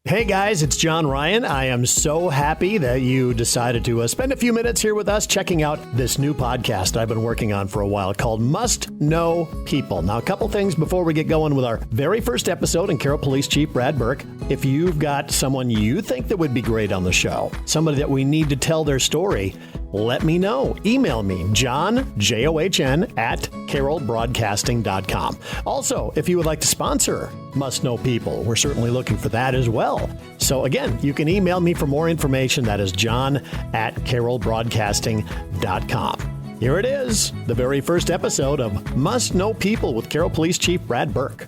Hey guys, it's John Ryan. I am so happy that you decided to spend a few minutes here with us checking out this new podcast I've been working on for a while called Must Know People. Now, a couple things before we get going with our very first episode and Carroll Police Chief Brad Burke. If you've got someone you think that would be great on the show, somebody that we need to tell their story, let me know. Email me, John, John, at carrollbroadcasting.com. Also, if you would like to sponsor Must Know People, we're certainly looking for that as well. So again, you can email me for more information. That is John at carrollbroadcasting.com. Here it is, the very first episode of Must Know People with Carroll Police Chief Brad Burke.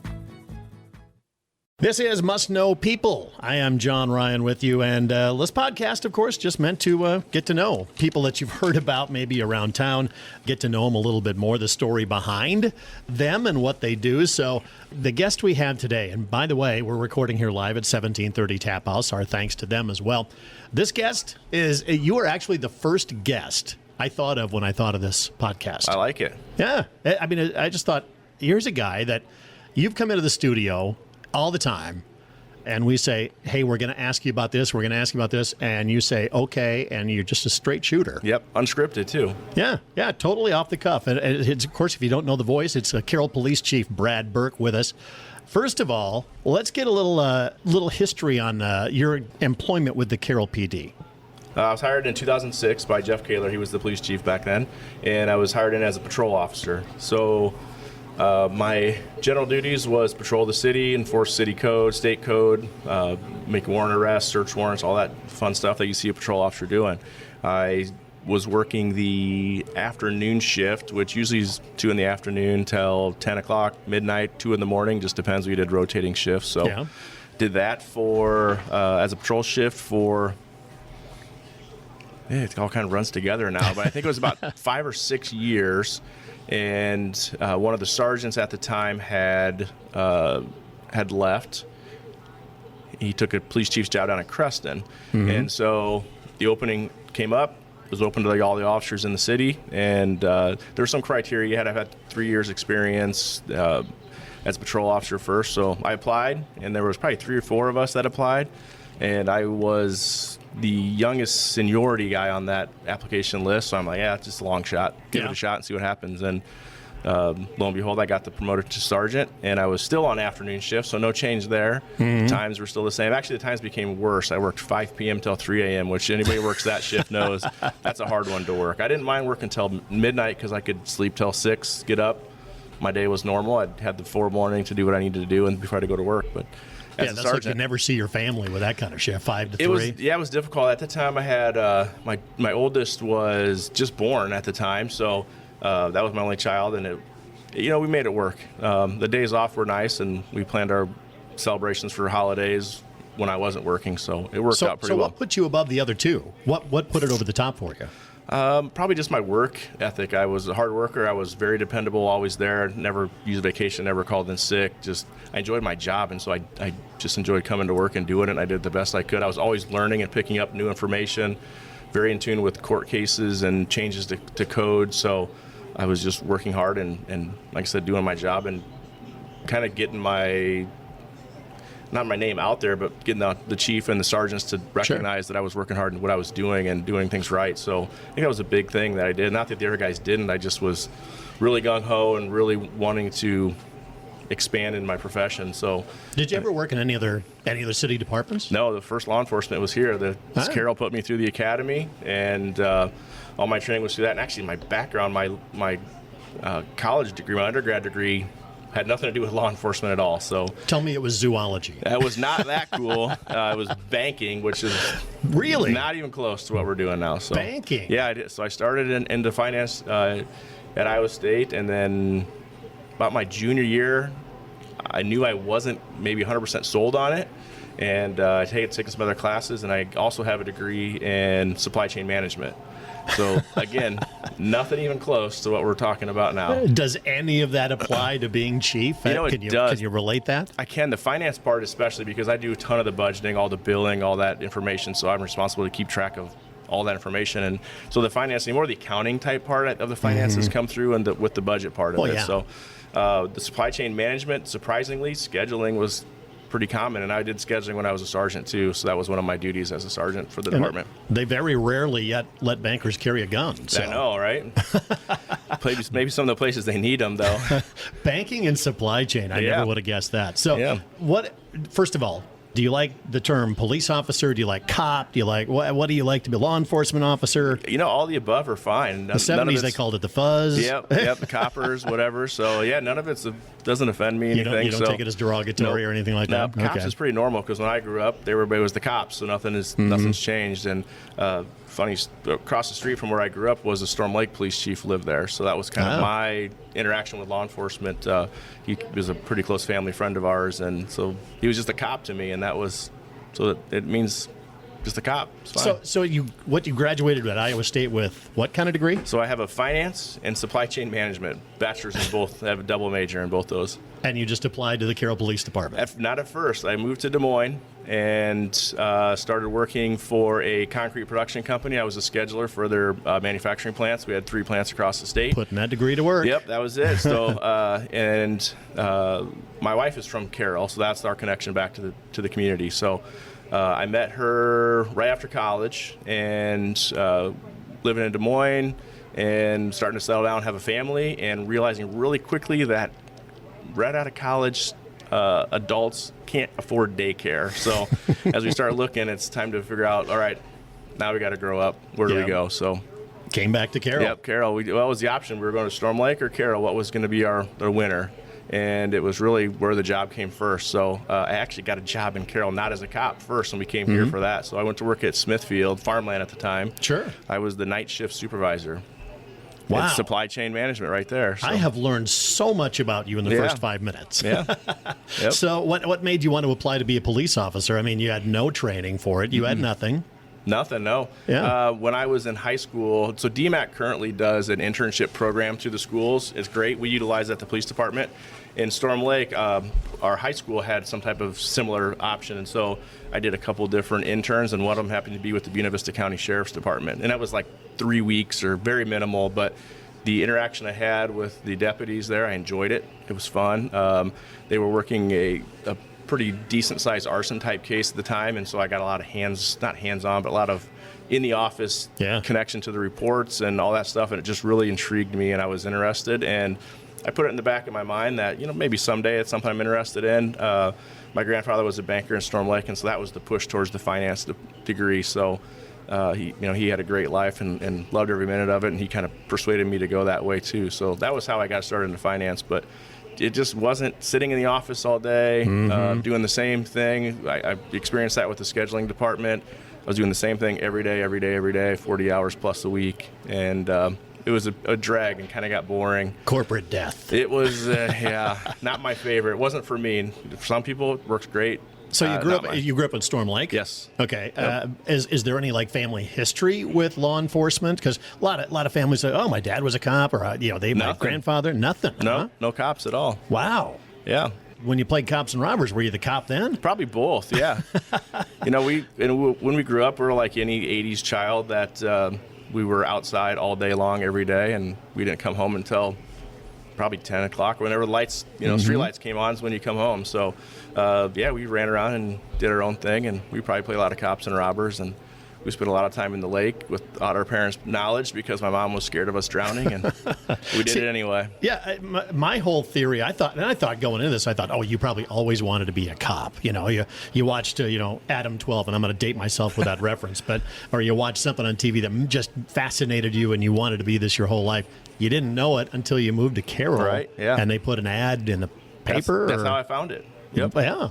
This is Must Know People. I am John Ryan with you, and this podcast, of course, just meant to get to know people that you've heard about maybe around town, get to know them a little bit more, the story behind them and what they do. So the guest we have today, and by the way, we're recording here live at 1730 Tap House. Our thanks to them as well. This guest you are actually the first guest I thought of when I thought of this podcast. I like it. Yeah. I mean, I just thought, here's a guy that you've come into the studio all the time, and we say, hey, we're going to ask you about this, we're going to ask you about this, and you say, okay, and you're just a straight shooter. Yep, unscripted, too. Yeah, totally off the cuff. And it's, of course, if you don't know the voice, it's Carroll Police Chief Brad Burke with us. First of all, let's get a little history on your employment with the Carroll PD. I was hired in 2006 by Jeff Kaler. He was the police chief back then, and I was hired in as a patrol officer. So my general duties was patrol the city, enforce city code, state code, make warrant arrests, search warrants, all that fun stuff that you see a patrol officer doing. I was working the afternoon shift, which usually is 2 in the afternoon till 10 o'clock, midnight, 2 in the morning, just depends. We did rotating shifts. So did that for as a patrol shift for, it all kind of runs together now, but I think it was about 5 or 6 years. And one of the sergeants at the time had left. He took a police chief's job down at Creston. Mm-hmm. And so the opening came up. It was open to all the officers in the city. And there were some criteria. You had to have had 3 years experience as a patrol officer first. So I applied, and there was probably 3 or 4 of us that applied. And I was the youngest seniority guy on that application list, so I'm like, it's just a long shot. Give it a shot and see what happens. And lo and behold, I got promoted to sergeant, and I was still on afternoon shift, so no change there. Mm-hmm. The times were still the same. Actually, the times became worse. I worked 5 p.m. till 3 a.m., which anybody who works that shift knows that's a hard one to work. I didn't mind working until midnight because I could sleep till 6, get up. My day was normal. I had the 4 morning to do what I needed to do and before I had to go to work, but that's like you never see your family with that kind of shift, 5 to 3. It was difficult. At the time, I had my oldest was just born at the time, so that was my only child, and we made it work. The days off were nice, and we planned our celebrations for holidays when I wasn't working, so it worked out pretty well. So what put you above the other two? What put it over the top for you? Probably just my work ethic. I was a hard worker. I was very dependable, always there. Never used vacation, never called in sick. I enjoyed my job, and so I just enjoyed coming to work and doing it. And I did the best I could. I was always learning and picking up new information, very in tune with court cases and changes to code. So I was just working hard and like I said, doing my job and kind of getting not my name out there, but getting the chief and the sergeants to recognize that I was working hard in what I was doing and doing things right. So I think that was a big thing that I did. Not that the other guys didn't. I just was really gung-ho and really wanting to expand in my profession. So did you ever work in any other city departments? No, the first law enforcement was here. Carroll put me through the academy, and all my training was through that. And actually my background, my college degree, my undergrad degree, had nothing to do with law enforcement at all. So tell me it was zoology. That was not that cool. It was banking, which is really not even close to what we're doing now. So banking. Yeah, I did. So I started into finance at Iowa State, and then about my junior year, I knew I wasn't maybe 100% sold on it, and I taken some other classes, and I also have a degree in supply chain management. So, again, nothing even close to what we're talking about now. Does any of that apply to being chief? Does. Can you relate that? I can. The finance part especially, because I do a ton of the budgeting, all the billing, all that information, so I'm responsible to keep track of all that information. And so the financing, more the accounting type part of the finances come through and with the budget part of it. Yeah. So the supply chain management, surprisingly, scheduling was pretty common. And I did scheduling when I was a sergeant too, so that was one of my duties as a sergeant for the department. They very rarely yet let bankers carry a gun. So. I know, right? Maybe some of the places they need them, though. Banking and supply chain. I never would have guessed that. So, first of all, do you like the term police officer? Do you like cop? Do you like what do you like to be, law enforcement officer? All the above are fine. The 70s, they called it the fuzz. Yep, the coppers, whatever. So, none of it doesn't offend me anything. You don't take it as derogatory or anything like that? Cops is pretty normal because when I grew up, everybody was the cops, so nothing's changed. And funny, across the street from where I grew up was a Storm Lake police chief lived there, so that was kind of my interaction with law enforcement. He was a pretty close family friend of ours, and so he was just a cop to me, and that was so it means just a cop. It's fine. So you graduated at Iowa State with what kind of degree? So I have a finance and supply chain management, bachelor's in both. I have a double major in both those. And you just applied to the Carroll Police Department? Not at first. I moved to Des Moines and started working for a concrete production company. I was a scheduler for their manufacturing plants. We had 3 plants across the state. Putting that degree to work. Yep, that was it. So, my wife is from Carroll, so that's our connection back to the community. So, I met her right after college and living in Des Moines and starting to settle down, have a family, and realizing really quickly that right out of college, adults can't afford daycare. So as we start looking, it's time to figure out, all right, now we got to grow up. Where do we go? So came back to Carroll. Yep, Carroll. What was the option? We were going to Storm Lake or Carroll. What was going to be our winner? And it was really where the job came first. So I actually got a job in Carroll, not as a cop first, and we came here for that. So I went to work at Smithfield, farmland at the time. Sure. I was the night shift supervisor. Wow. It's supply chain management right there. So. I have learned so much about you in the first 5 minutes. Yeah. Yep. So what made you want to apply to be a police officer? I mean, you had no training for it. You had nothing. Nothing, no. Yeah. When I was in high school, so DMAC currently does an internship program through the schools. It's great. We utilize that at the police department. In Storm Lake, our high school had some type of similar option, and so I did a couple different interns, and one of them happened to be with the Buena Vista County Sheriff's Department. And that was like 3 weeks or very minimal, but the interaction I had with the deputies there, I enjoyed it. It was fun. They were working a pretty decent-sized arson-type case at the time, and so I got a lot of not hands-on, but a lot of in-the-office connection to the reports and all that stuff, and it just really intrigued me, and I was interested. And I put it in the back of my mind that, maybe someday it's something I'm interested in. My grandfather was a banker in Storm Lake, and so that was the push towards the finance degree. So he had a great life and loved every minute of it, and he kind of persuaded me to go that way too. So that was how I got started into finance. But it just wasn't sitting in the office all day, doing the same thing. I experienced that with the scheduling department. I was doing the same thing every day, 40 hours plus a week. And it was a drag and kind of got boring. Corporate death. It was, not my favorite. It wasn't for me. For some people, it works great. So you grew up in Storm Lake? Yes. Okay. Yep. Is there any family history with law enforcement? Because a lot of families say, "Oh, my dad was a cop," or my grandfather. Nothing. No cops at all. Wow. Yeah. When you played cops and robbers, were you the cop then? Probably both. Yeah. When we grew up, we were like any '80s child that we were outside all day long every day, and we didn't come home until probably 10 o'clock, whenever the lights, street lights came on is when you come home. So, we ran around and did our own thing, and we probably played a lot of cops and robbers, and we spent a lot of time in the lake without our parents' knowledge because my mom was scared of us drowning, and we did it anyway. Yeah, my whole theory, I thought going into this, oh, you probably always wanted to be a cop. You watched, Adam 12, and I'm going to date myself with that reference, or you watched something on TV that just fascinated you and you wanted to be this your whole life. You didn't know it until you moved to Carroll, right? Yeah. And they put an ad in the paper. That's how I found it. Yep. Yeah.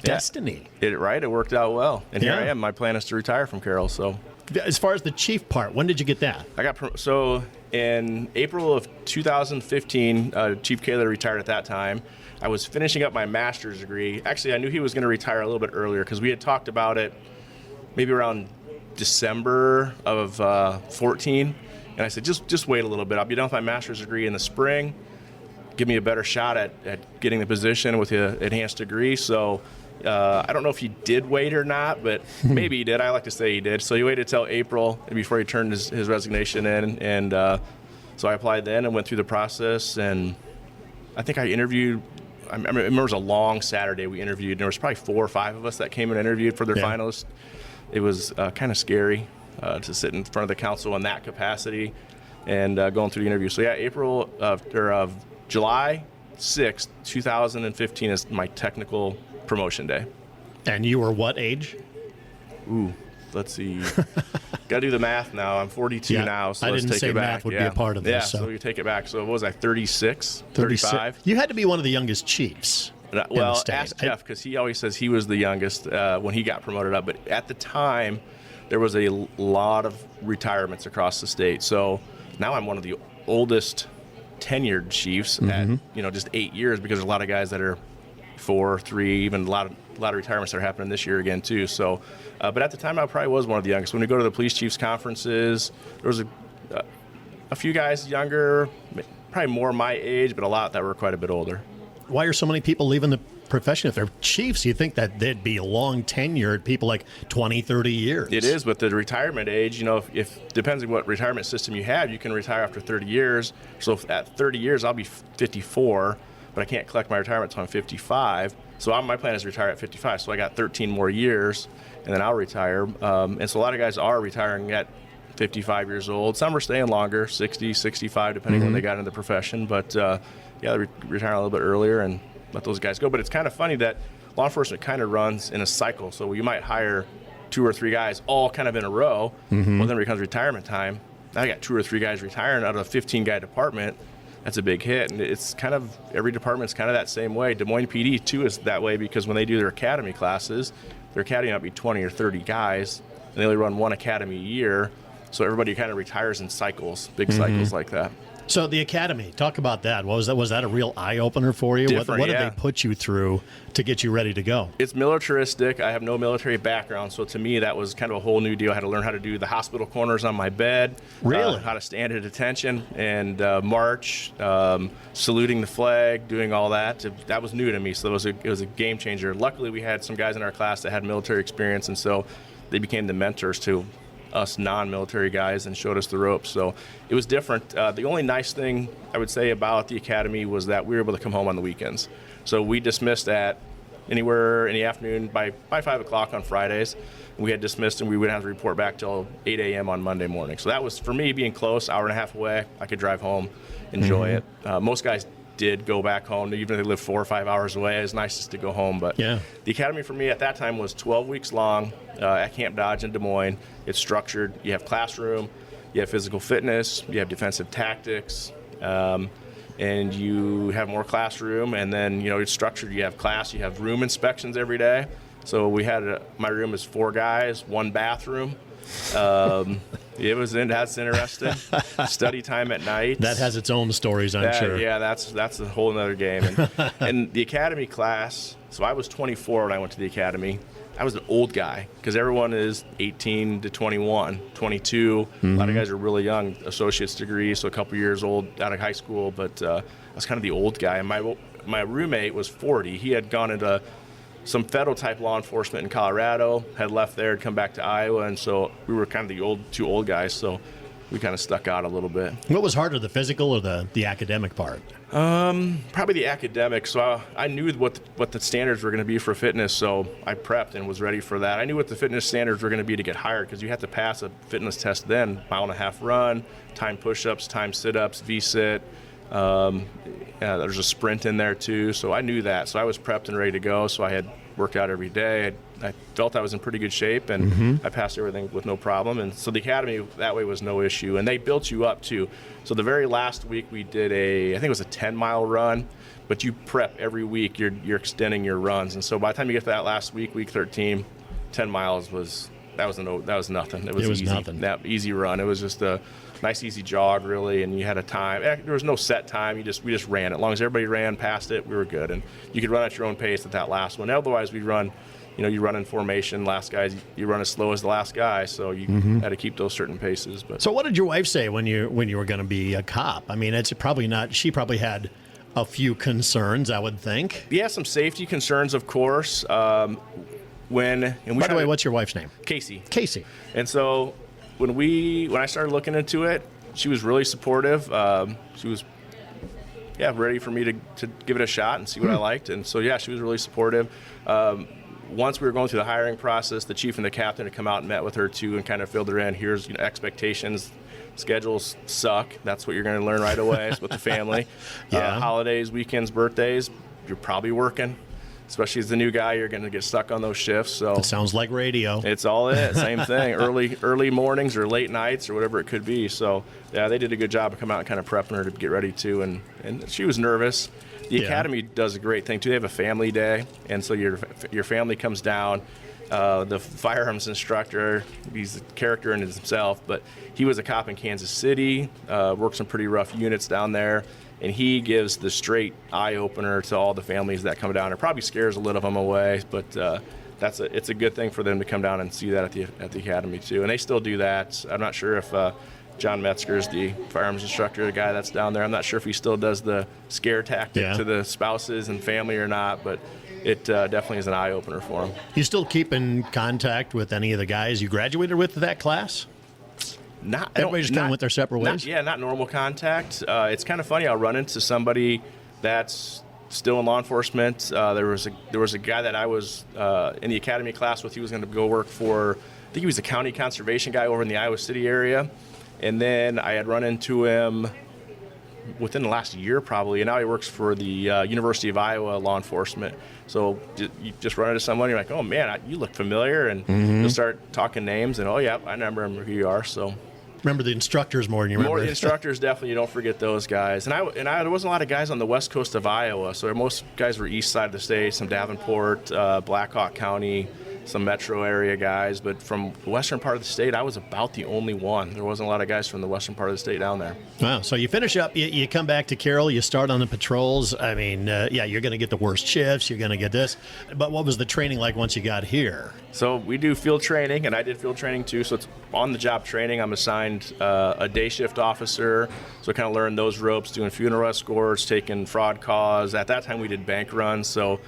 Destiny. It worked out well, and here I am. My plan is to retire from Carroll. So, as far as the chief part, when did you get that? I got so in April of 2015. Chief Kaler retired at that time. I was finishing up my master's degree. Actually, I knew he was going to retire a little bit earlier because we had talked about it maybe around December of 14. And I said, just wait a little bit. I'll be done with my master's degree in the spring. Give me a better shot at getting the position with the enhanced degree. So I don't know if he did wait or not, but maybe he did. I like to say he did. So he waited till April before he turned his resignation in. And so I applied then and went through the process. And I think I interviewed I remember it was a long Saturday we interviewed, and there was probably 4 or 5 of us that came and interviewed for their finalists. It was kind of scary to sit in front of the council in that capacity and going through the interview. So yeah, July 6th, 2015 is my technical promotion day. And you were what age? Ooh, let's see. Got to do the math now. I'm 42 now, so let's take it back. I didn't say math would be a part of this. Yeah, so you take it back. So what was I, 36, 35? You had to be one of the youngest chiefs. Well, ask Jeff, because he always says he was the youngest when he got promoted up. But at the time, there was a lot of retirements across the state. So now I'm one of the oldest tenured chiefs at just 8 years, because there's a lot of guys that are 4, 3, even a lot of retirements that are happening this year again too. So, but at the time I probably was one of the youngest. When we go to the police chiefs conferences, there was a few guys younger, probably more my age, but a lot that were quite a bit older. Why are so many people leaving the profession? If they're chiefs, you think that they'd be long tenured people, like 20, 30 years. It is, but the retirement age, if depends on what retirement system you have, you can retire after 30 years. So at 30 years, I'll be 54, but I can't collect my retirement until I'm 55. So my plan is to retire at 55. So I got 13 more years, and then I'll retire. And so a lot of guys are retiring at 55 years old. Some are staying longer, 60, 65, depending when they got into the profession. But they retire a little bit earlier and let those guys go. But it's kind of funny that law enforcement kind of runs in a cycle. So you might hire 2 or 3 guys all kind of in a row. Well, then it becomes retirement time. Now I got 2 or 3 guys retiring out of a 15-guy department. That's a big hit, and it's kind of every department's kind of that same way. Des Moines PD too is that way, because when they do their academy classes, their academy might be 20 or 30 guys, and they only run one academy a year, so everybody kind of retires in cycles, big cycles like that. So the academy, talk about that. Was that a real eye opener for you? What did they put you through to get you ready to go? It's militaristic. I have no military background, so to me that was kind of a whole new deal. I had to learn how to do the hospital corners on my bed, how to stand at attention and march, saluting the flag, doing all that. That was new to me, so it was a game changer. Luckily, we had some guys in our class that had military experience, and so they became the mentors to us non-military guys and showed us the ropes. So it was different. The only nice thing I would say about the academy was that we were able to come home on the weekends. So we dismissed at anywhere in the afternoon by 5 o'clock on Fridays. We had dismissed, and we wouldn't have to report back till 8 a.m. on Monday morning. So that was, for me, being close, hour and a half away. I could drive home, enjoy it. Most guys did go back home, even if they lived 4 or 5 hours away. It's nice just to go home. But the academy for me at that time was 12 weeks long at Camp Dodge in Des Moines. It's structured. You have classroom, you have physical fitness, you have defensive tactics, and you have more classroom. And then it's structured. You have class, you have room inspections every day. So we had my room is 4 guys, 1 bathroom. That's interesting. Study time at night. That has its own stories, I'm sure. Yeah, that's a whole other game. And the academy class, so I was 24 when I went to the academy. I was an old guy, because everyone is 18 to 21, 22. A lot of guys are really young, associate's degree, so a couple years old out of high school. But I was kind of the old guy. And my roommate was 40. He had gone into some federal-type law enforcement in Colorado, had left there, had come back to Iowa, and so we were kind of the two old guys, so we kind of stuck out a little bit. What was harder, the physical or the academic part? Probably the academic. So I knew what the standards were going to be for fitness, so I prepped and was ready for that. I knew what the fitness standards were going to be to get hired, because you have to pass a fitness test then, 1.5 mile run, time push-ups, time sit-ups, V-sit. There's a sprint in there too, so I knew that. So I was prepped and ready to go, so I had worked out every day. I felt I was in pretty good shape, and I passed everything with no problem. And so the academy that way was no issue, and they built you up too. So the very last week we did I think it was a 10-mile run, but you prep every week. You're extending your runs, and so by the time you get to that last week 13, 10 miles was nothing. It was easy. Nothing. That easy run. It was just a nice easy jog, really, and you had a time. There was no set time. We just ran. As long as everybody ran past it, we were good. And you could run at your own pace at that last one. Otherwise, we run. You run in formation. Last guys, you run as slow as the last guy, so you had to keep those certain paces. But so, what did your wife say when you were going to be a cop? I mean, it's probably not. She probably had a few concerns, I would think. Yeah, some safety concerns, of course. By the way, what's your wife's name? Casey. Casey. And so when I started looking into it, she was really supportive. She was ready for me to give it a shot and see what I liked. And so, she was really supportive. Once we were going through the hiring process, the chief and the captain had come out and met with her too and kind of filled her in. Here's expectations. Schedules suck. That's what you're going to learn right away with the family. Holidays, weekends, birthdays, you're probably working. Especially as the new guy, you're going to get stuck on those shifts. So it sounds like radio. It's all it. Same thing. Early mornings or late nights or whatever it could be. So they did a good job of coming out and kind of prepping her to get ready too. And she was nervous. The academy does a great thing too. They have a family day, and so your family comes down. The firearms instructor, he's a character in himself, but he was a cop in Kansas City, worked some pretty rough units down there, and he gives the straight eye-opener to all the families that come down. It probably scares a little of them away, but it's a good thing for them to come down and see that at the academy too. And they still do that. I'm not sure if John Metzger is the firearms instructor, the guy that's down there. I'm not sure if he still does the scare tactic to the spouses and family or not, but it definitely is an eye-opener for them. You still keep in contact with any of the guys you graduated with that class? Everybody just kind of went their separate ways? Not normal contact. It's kind of funny. I'll run into somebody that's still in law enforcement. There was a guy that I was in the academy class with. He was going to go work for, I think he was a county conservation guy over in the Iowa City area. And then I had run into him within the last year probably, and now he works for the University of Iowa law enforcement. So you just run into someone, you're like, oh man, you look familiar, and you'll start talking names, and I remember who you are. So remember the instructors more than you remember. More the instructors, definitely. You don't forget those guys. And there wasn't a lot of guys on the west coast of Iowa, so most guys were east side of the state, some Davenport, Blackhawk County, some metro area guys. But from the western part of the state, I was about the only one. There wasn't a lot of guys from the western part of the state down there. Wow. So you finish up, you come back to Carroll, you start on the patrols. I mean, you're going to get the worst shifts, you're going to get this. But what was the training like once you got here? So we do field training, and I did field training too. So it's on-the-job training. I'm assigned a day shift officer, so I kind of learned those ropes, doing funeral escorts, taking fraud calls. At that time, we did bank runs, so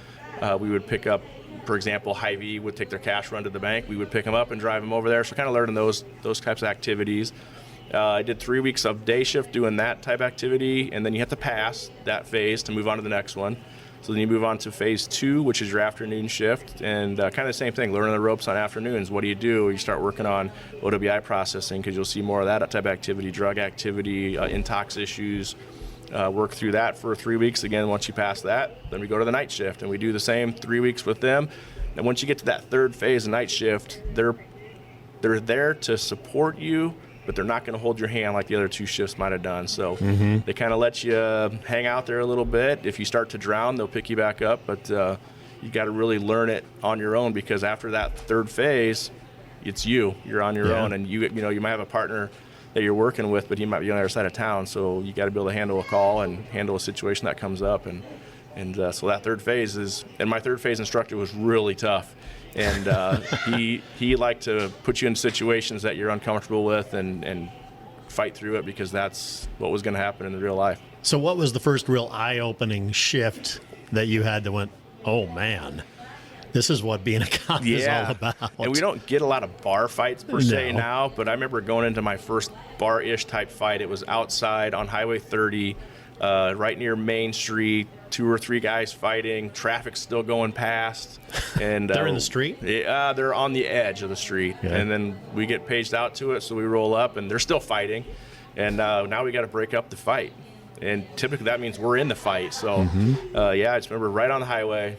we would pick up, for example, Hy-Vee would take their cash run to the bank. We would pick them up and drive them over there. So kind of learning those types of activities. I did 3 weeks of day shift doing that type activity, and then you have to pass that phase to move on to the next one. So then you move on to phase 2, which is your afternoon shift, and kind of the same thing, learning the ropes on afternoons. What do? You start working on OWI processing, because you'll see more of that type of activity, drug activity, intox issues. Work through that for 3 weeks. Again, once you pass that, then we go to the night shift, and we do the same 3 weeks with them. And once you get to that third phase of night shift, they're there to support you, but they're not going to hold your hand like the other 2 shifts might have done. So they kind of let you hang out there a little bit. If you start to drown, they'll pick you back up, but you got to really learn it on your own, because after that third phase, it's you're on your own, and you might have a partner that you're working with, but he might be on the other side of town, so you got to be able to handle a call and handle a situation that comes up, and so that third phase and my third phase instructor was really tough, and he liked to put you in situations that you're uncomfortable with and fight through it, because that's what was going to happen in the real life. So what was the first real eye-opening shift that you had that went, oh man, this is what being a cop is all about? And we don't get a lot of bar fights per se now, but I remember going into my first bar-ish type fight. It was outside on Highway 30, right near Main Street, 2 or 3 guys fighting, traffic's still going past. And they're in the street? Yeah, they're on the edge of the street. Yeah. And then we get paged out to it, so we roll up, and they're still fighting. And now we got to break up the fight. And typically that means we're in the fight. So, I just remember right on the highway,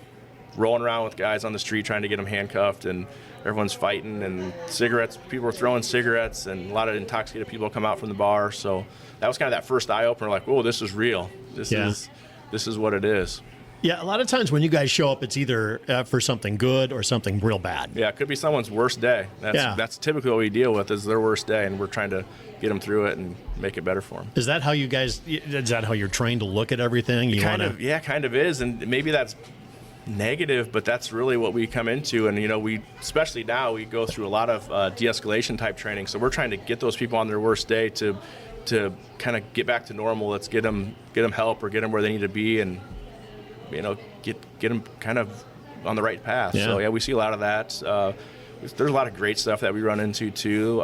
rolling around with guys on the street trying to get them handcuffed, and everyone's fighting, and cigarettes, people were throwing cigarettes, and a lot of intoxicated people come out from the bar. So that was kind of that first eye-opener, like, whoa, this is real. This is what it is. Yeah, a lot of times when you guys show up, it's either for something good or something real bad. Yeah, it could be someone's worst day. That's typically what we deal with, is their worst day, and we're trying to get them through it and make it better for them. Is that how you're trained to look at everything? Kind of is, and maybe that's negative, but that's really what we come into. And we, especially now, we go through a lot of de-escalation type training, so we're trying to get those people on their worst day to kind of get back to normal. Let's get them help, or get them where they need to be, and get them kind of on the right path. So we see a lot of that. There's a lot of great stuff that we run into too.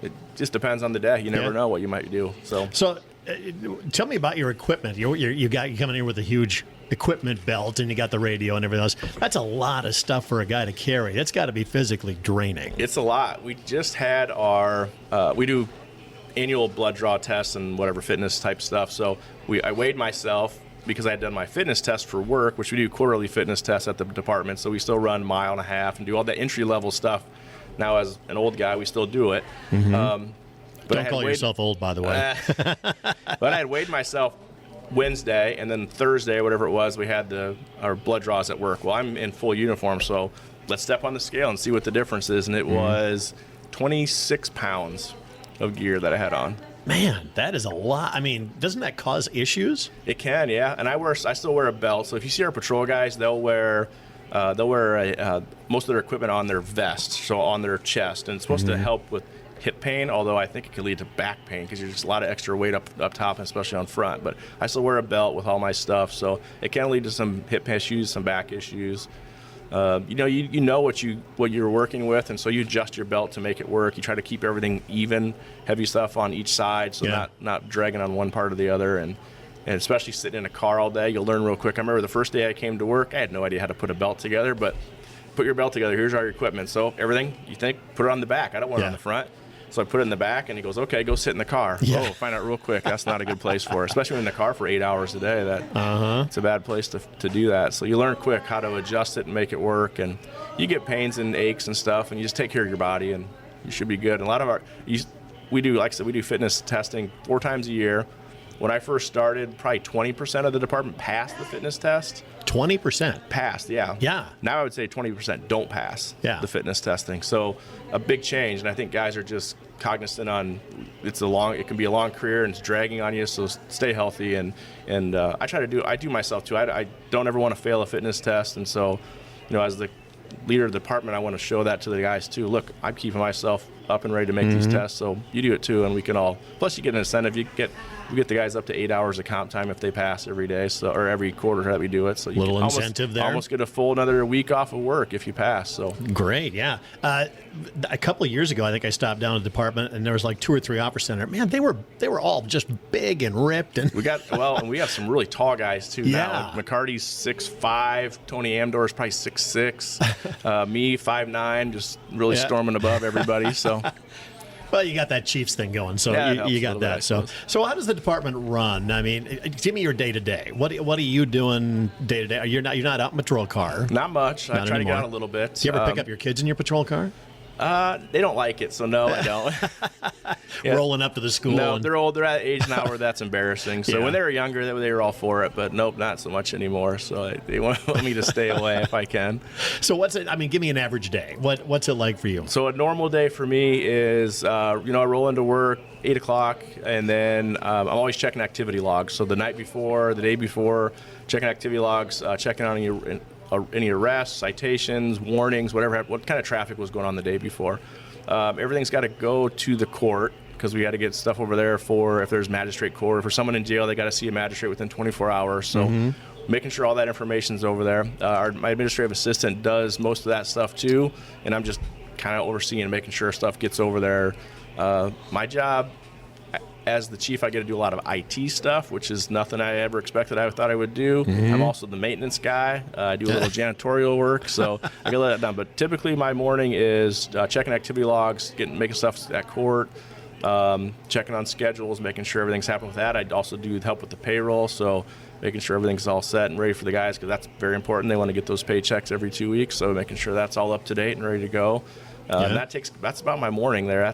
It just depends on the day. You never know what you might do. So tell me about your equipment. You coming in with a huge equipment belt, and you got the radio and everything else. That's a lot of stuff for a guy to carry. That's got to be physically draining. It's a lot. We just had our we do annual blood draw tests and whatever fitness type stuff. So I weighed myself because I had done my fitness test for work, which we do quarterly fitness tests at the department. So we still run 1.5 miles and do all that entry level stuff. Now, as an old guy, we still do it. Mm-hmm. But don't call yourself old, by the way. But I had weighed myself Wednesday, and then Thursday, whatever it was, we had our blood draws at work. Well, I'm in full uniform, so let's step on the scale and see what the difference is. And it was 26 pounds of gear that I had on. Man, that is a lot. I mean, doesn't that cause issues? It can, yeah. And I still wear a belt. So if you see our patrol guys, they'll wear most of their equipment on their vest, so on their chest, and it's supposed to help with hip pain, although I think it could lead to back pain because you're just a lot of extra weight up top, and especially on front. But I still wear a belt with all my stuff, so it can lead to some hip issues, some back issues. You know what you're working with, and so you adjust your belt to make it work. You try to keep everything even, heavy stuff on each side, so not dragging on one part or the other, and especially sitting in a car all day, you'll learn real quick. I remember the first day I came to work, I had no idea how to put a belt together, but put your belt together, here's all your equipment. So everything, you think, put it on the back. I don't want it on the front. So I put it in the back, and he goes, okay, go sit in the car. Yeah. Oh, find out real quick. That's not a good place for it, especially in the car for 8 hours a day. It's a bad place to do that. So you learn quick how to adjust it and make it work, and you get pains and aches and stuff, and you just take care of your body, and you should be good. And a lot of we do fitness testing 4 times a year. When I first started, probably 20% of the department passed the fitness test. 20%? Passed, yeah. Yeah. Now I would say 20% don't pass the fitness testing. So a big change, and I think guys are just cognizant on it can be a long career and it's dragging on you, so stay healthy. And I do myself too. I don't ever want to fail a fitness test, and so, as the leader of the department, I want to show that to the guys too. Look, I'm keeping myself up and ready to make these tests, so you do it too, and we can all. Plus, you get an incentive. We get the guys up to 8 hours of comp time if they pass every day, or every quarter that we do it. So you little incentive there. Almost get a full another week off of work if you pass. So great, yeah. A couple of years ago, I think I stopped down at the department, and there was like 2 or 3 officer center. Man, they were all just big and ripped, and and we have some really tall guys too. Yeah. Now. Like McCarty's 6'5", Tony Amdor's probably 6'6", me 5'9", just really storming above everybody. So. Well, you got that Chiefs thing going, so you got that. So how does the department run? I mean, give me your day to day. What are you doing day to day? You're not out in patrol car. Not much. I try anymore. to get out a little bit. Do you ever pick up your kids in your patrol car? They don't like it, so no, I don't. Rolling up to the school. No, they're old. They're at age now where that's embarrassing. So when they were younger, they were all for it, but nope, not so much anymore. So they want me to stay away if I can. So what's it? I mean, give me an average day. What's it like for you? So a normal day for me is, I roll into work 8 o'clock, and then I'm always checking activity logs. So the night before, the day before, checking activity logs, checking on any arrests, citations, warnings, what kind of traffic was going on the day before. Everything's got to go to the court because we got to get stuff over there for if there's magistrate court. For someone in jail, they got to see a magistrate within 24 hours. So making sure all that information's over there. My administrative assistant does most of that stuff too, and I'm just kind of overseeing and making sure stuff gets over there. My job as the chief, I get to do a lot of IT stuff, which is nothing I ever expected I thought I would do. I'm also the maintenance guy. I do a little janitorial work, so I get that done. But typically my morning is checking activity logs, making stuff at court, checking on schedules, making sure everything's happening with that. I also do help with the payroll, so making sure everything's all set and ready for the guys, because that's very important. They want to get those paychecks every 2 weeks, so making sure that's all up to date and ready to go. And that's about my morning there.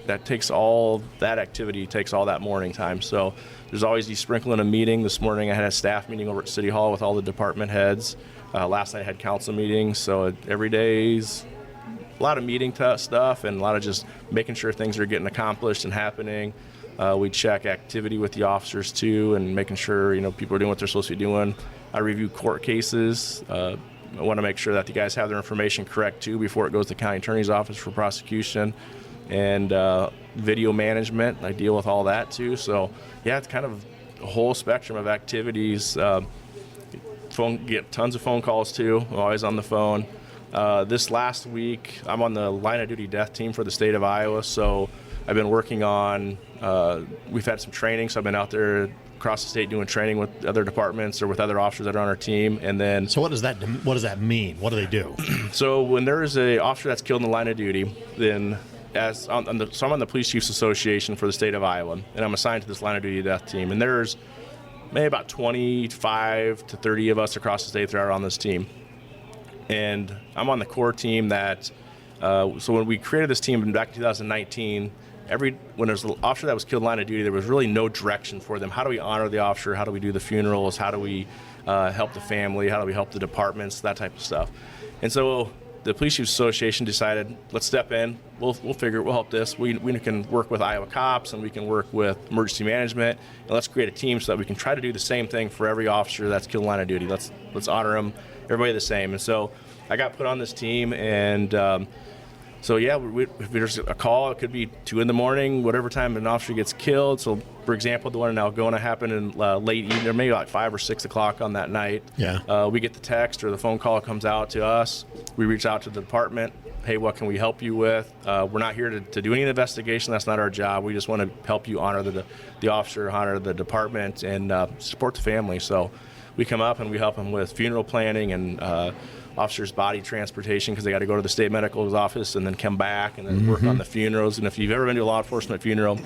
That takes all that activity, takes all that morning time. So there's always you sprinkling a meeting. This morning I had a staff meeting over at City Hall with all the department heads. Last night I had council meetings. So every day's a lot of meeting stuff and a lot of just making sure things are getting accomplished and happening. We check activity with the officers too, and making sure people are doing what they're supposed to be doing. I review court cases. I want to make sure that the guys have their information correct too before it goes to the county attorney's office for prosecution. And video management, I deal with all that too. So yeah, it's kind of a whole spectrum of activities. Get tons of phone calls too. I'm always on the phone. This last week, I'm on the line of duty death team for the state of Iowa, so I've been working on, we've had some training, so I've been out there across the state doing training with other departments or with other officers that are on our team. And then, so what does that mean? What do they do? So when there is a officer that's killed in the line of duty, then so I'm on the Police Chiefs Association for the state of Iowa, and I'm assigned to this line of duty death team. And there's maybe about 25 to 30 of us across the state that are on this team. And I'm on the core team that, so when we created this team back in 2019, when there's an officer that was killed in line of duty, there was really no direction for them. How do we honor the officer? How do we do the funerals? How do we help the family? How do we help the departments? That type of stuff. And so the Police Chiefs Association decided, let's step in. We'll figure it. We'll help this. We can work with Iowa cops, and we can work with emergency management, and let's create a team so that we can try to do the same thing for every officer that's killed in line of duty. Let's honor them, everybody the same. And so I got put on this team, and so yeah, if there's a call, it could be 2 a.m, whatever time an officer gets killed. So for example, the one in Algona happened in late evening, or maybe like 5 or 6 o'clock on that night. Yeah. We get the text or the phone call comes out to us. We reach out to the department. Hey, what can we help you with? We're not here to do any investigation. That's not our job. We just want to help you honor the officer, honor the department, and support the family. So we come up and we help them with funeral planning and officers' body transportation, because they got to go to the state medical's office and then come back and then work on the funerals. And if you've ever been to a law enforcement funeral,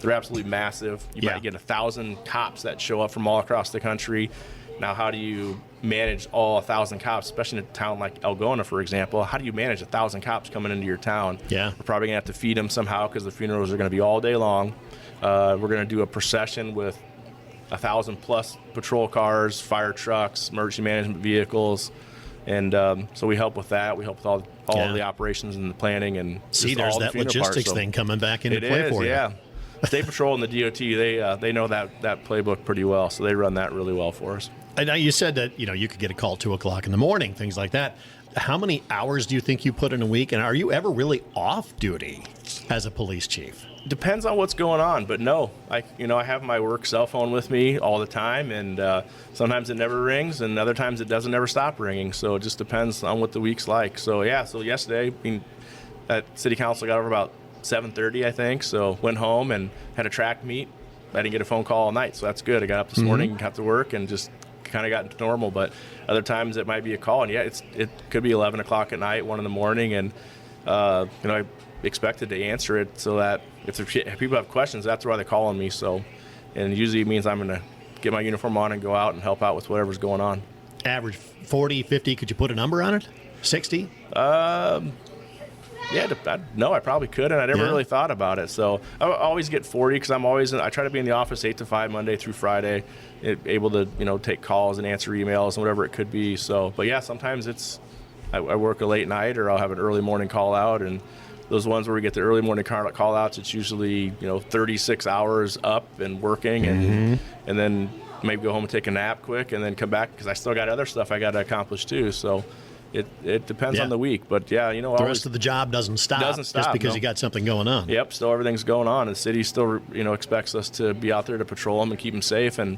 they're absolutely massive. You might get 1,000 cops that show up from all across the country. Now, how do you manage all 1,000 cops, especially in a town like Algona, for example? How do you manage 1,000 cops coming into your town? Yeah. We're probably going to have to feed them somehow, because the funerals are going to be all day long. We're going to do a procession with 1,000+ patrol cars, fire trucks, emergency management vehicles. And so we help with that. We help with all of the operations and the planning. And there's that logistics thing coming back into play for you. Yeah. State Patrol and the DOT, they know that playbook pretty well, so they run that really well for us. And now you said that you could get a call 2 o'clock in the morning, things like that. How many hours do you think you put in a week, and are you ever really off duty as a police chief? Depends on what's going on, but no, I have my work cell phone with me all the time, and sometimes it never rings, and other times it doesn't ever stop ringing. So it just depends on what the week's like. So yeah, so yesterday, at City Council, got over about 7:30, I think. So went home and had a track meet. I didn't get a phone call all night, so that's good. I got up this morning, got to work, and just kind of got into normal. But other times it might be a call, and it could be 11 o'clock at night, 1 a.m, and I expected to answer it, so that if people have questions, that's why they're calling me. So, and usually it means I'm going to get my uniform on and go out and help out with whatever's going on. Average 40, 50, could you put a number on it? 60? Yeah, I probably could, and I never really thought about it. So I always get 40, because I try to be in the office 8 to 5 Monday through Friday, able to take calls and answer emails and whatever it could be. So, but yeah, sometimes I work a late night, or I'll have an early morning call out, and those ones where we get the early morning call outs, it's usually 36 hours up and working, and then maybe go home and take a nap quick, and then come back, because I still got other stuff I got to accomplish too. So it depends on the week, but yeah, the rest of the job doesn't stop just because you got something going on. Yep, still everything's going on. The city still expects us to be out there to patrol them and keep them safe, and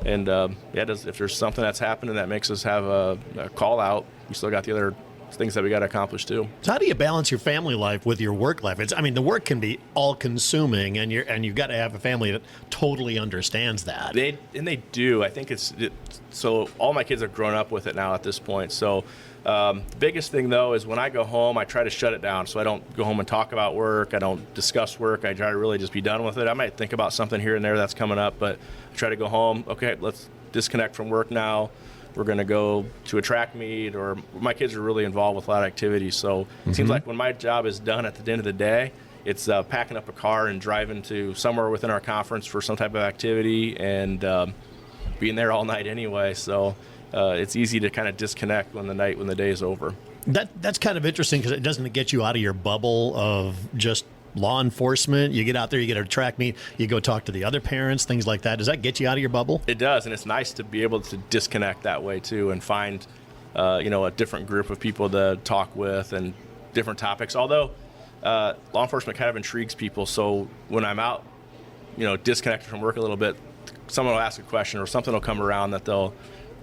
if there's something that's happening that makes us have a call out, we still got the other things that we got to accomplish too. So how do you balance your family life with your work life? The work can be all-consuming, and you've got to have a family that totally understands that. They do. I think so all my kids are grown up with it now at this point. So the biggest thing, though, is when I go home, I try to shut it down. So I don't go home and talk about work. I don't discuss work. I try to really just be done with it. I might think about something here and there that's coming up, but I try to go home. Okay, let's disconnect from work now. We're going to go to a track meet, or my kids are really involved with a lot of activities. So it seems like when my job is done at the end of the day, it's packing up a car and driving to somewhere within our conference for some type of activity, and being there all night anyway. So it's easy to kind of disconnect when the day is over. That's kind of interesting, because it doesn't get you out of your bubble of just law enforcement. You get out there, you get a track meet, you go talk to the other parents, things like that. Does that get you out of your bubble? It does, and it's nice to be able to disconnect that way too, and find a different group of people to talk with and different topics. Although law enforcement kind of intrigues people, so when I'm out, disconnected from work a little bit, someone will ask a question, or something will come around that they'll,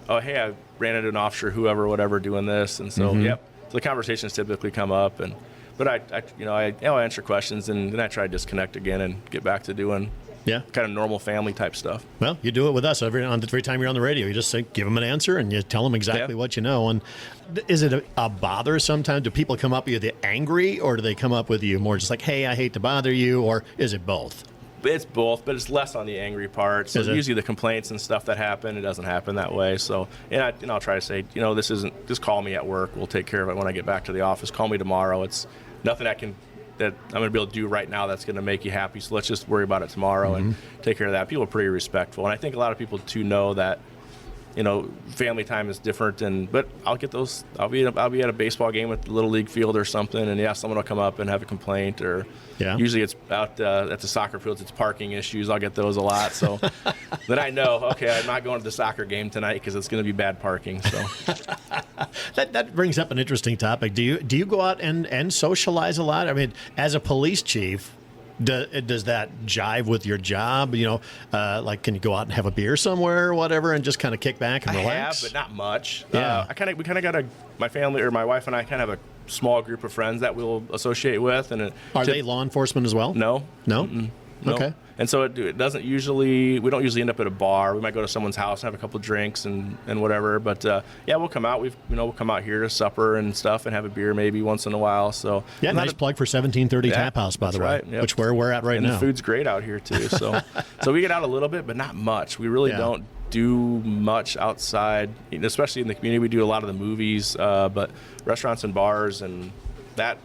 oh, hey, I ran into an officer, whoever, whatever, doing this, and so, yep. the conversations typically come up, but I answer questions, and then I try to disconnect again and get back to doing kind of normal family type stuff. Well, you do it with us every time you're on the radio. You just say, give them an answer, and you tell them exactly what you know. And is it a bother sometimes? Do people come up with you angry, or do they come up with you more just like, hey, I hate to bother you, or is it both? It's both, but it's less on the angry part. So usually the complaints and stuff that happen, it doesn't happen that way. So, and I'll try to say, just call me at work. We'll take care of it when I get back to the office. Call me tomorrow. It's nothing that I'm going to be able to do right now that's going to make you happy. So let's just worry about it tomorrow and take care of that. People are pretty respectful, and I think a lot of people too know that. Family time is different, but I'll get those. I'll be at a baseball game at the Little League field or something, and someone will come up and have a complaint, or usually it's out at the soccer fields. It's parking issues. I'll get those a lot. So then I know, okay, I'm not going to the soccer game tonight because it's going to be bad parking. So that brings up an interesting topic. Do you go out and socialize a lot? I mean, as a police chief. Does that jive with your job? Like, can you go out and have a beer somewhere or whatever and just kind of kick back and relax? I have, but not much. Yeah. We kind of got my family, or my wife and I kind of have a small group of friends that we'll associate with. And are they law enforcement as well? No. No? Mm-mm. Okay. And so it doesn't usually, we don't usually end up at a bar. We might go to someone's house and have a couple of drinks and whatever. But we'll come out. We'll come out here to supper and stuff and have a beer maybe once in a while. So nice plug for 1730 Tap House, by the way, right, yep. Which we're at right now. And the food's great out here too. So we get out a little bit, but not much. We really don't do much outside, especially in the community. We do a lot of the movies, but restaurants and bars and that.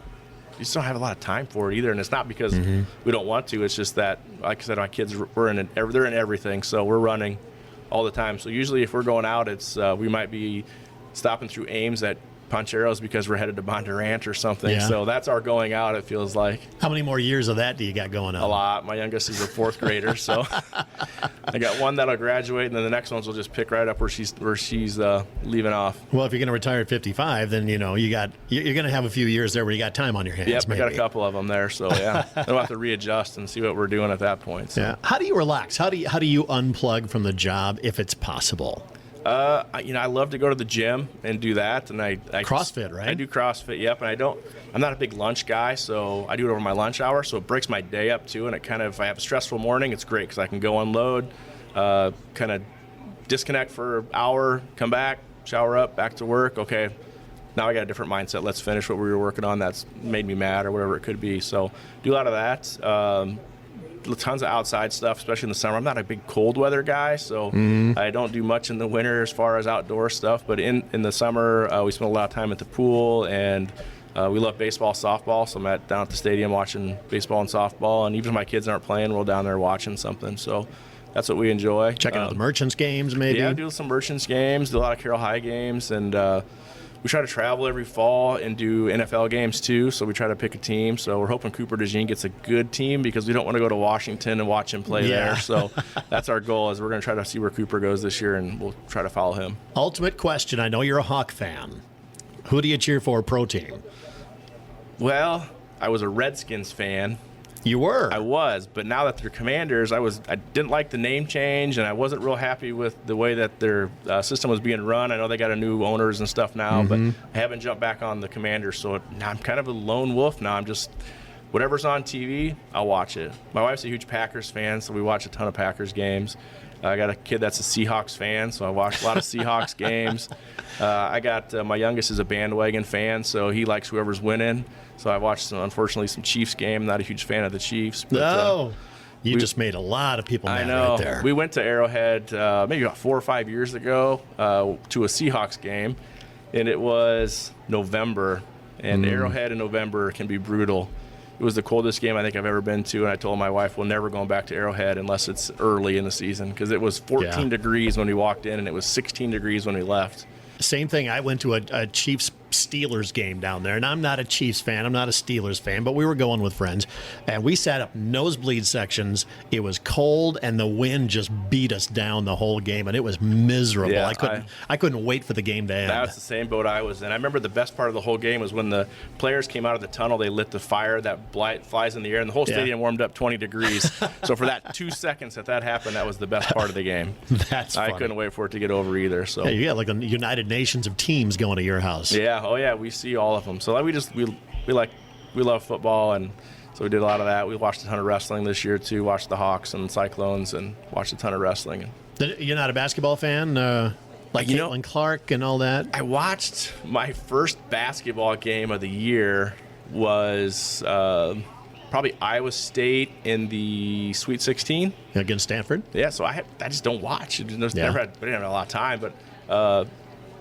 You just don't have a lot of time for it either, and it's not because we don't want to. It's just that, like I said, my kids they're in everything, so we're running all the time. So usually, if we're going out, it's we might be stopping through Ames at Poncheros because we're headed to Bondurant or something. Yeah. So that's our going out. It feels like. How many more years of that do you got going on? A lot. My youngest is a fourth grader, so I got one that'll graduate, and then the next ones will just pick right up where she's leaving off. Well, if you're going to retire at 55, then you're going to have a few years there where you got time on your hands. Yep, maybe. I got a couple of them there, so then we'll have to readjust and see what we're doing at that point. So. Yeah. How do you relax? How do you unplug from the job if it's possible? I love to go to the gym and do that, and I CrossFit, right? I do CrossFit, yep. And I'm not a big lunch guy, so I do it over my lunch hour. So it breaks my day up too, and if I have a stressful morning, it's great because I can go unload, kind of disconnect for an hour, come back, shower up, back to work. Okay, now I got a different mindset. Let's finish what we were working on that's made me mad or whatever it could be. So do a lot of that. Tons of outside stuff, especially in the summer. I'm not a big cold weather guy, so I don't do much in the winter as far as outdoor stuff. But in the summer, we spend a lot of time at the pool, and we love baseball, softball. So I'm down at the stadium watching baseball and softball. And even if my kids aren't playing, we're down there watching something. So that's what we enjoy. Checking out the Merchants games, maybe? Yeah, do some Merchants games, do a lot of Carroll High games, and we try to travel every fall and do NFL games too, so we try to pick a team. So we're hoping Cooper DeJean gets a good team because we don't want to go to Washington and watch him play there. So that's our goal, is we're going to try to see where Cooper goes this year, and we'll try to follow him. Ultimate question. I know you're a Hawk fan. Who do you cheer for pro team? Well, I was a Redskins fan. You were? I was, but now that they're Commanders, I didn't like the name change, and I wasn't real happy with the way that their system was being run. I know they got a new owners and stuff now, but I haven't jumped back on the Commanders, so now I'm kind of a lone wolf now. I'm just, whatever's on TV, I'll watch it. My wife's a huge Packers fan, so we watch a ton of Packers games. I got a kid that's a Seahawks fan, so I watch a lot of Seahawks games. I got my youngest is a bandwagon fan, so he likes whoever's winning. So I watched, unfortunately, some Chiefs game. Not a huge fan of the Chiefs. But, you just made a lot of people mad. I know. Right there. We went to Arrowhead maybe about 4 or 5 years ago to a Seahawks game, and it was November. And Arrowhead in November can be brutal. It was the coldest game I think I've ever been to, and I told my wife we're never going back to Arrowhead unless it's early in the season, because it was 14 degrees when we walked in, and it was 16 degrees when we left. Same thing. I went to a Chiefs-Steelers game down there, and I'm not a Chiefs fan. I'm not a Steelers fan, but we were going with friends, and we sat up nosebleed sections. It was cold, and the wind just beat us down the whole game, and it was miserable. Yeah, I couldn't wait for the game to end. That was the same boat I was in. I remember the best part of the whole game was when the players came out of the tunnel, they lit the fire that flies in the air, and the whole stadium warmed up 20 degrees. So for that 2 seconds that happened, that was the best part of the game. That's funny. I couldn't wait for it to get over either. So you got like the United Nations of teams going to your house. Yeah, Oh yeah, we see all of them. So like, we love football, and so we did a lot of that. We watched a ton of wrestling this year too. Watched the Hawks and Cyclones, and watched a ton of wrestling. You're not a basketball fan, like Caitlin Clark and all that? I watched my first basketball game of the year was probably Iowa State in the Sweet 16 against Stanford. Yeah, so I just don't watch. We didn't have a lot of time, but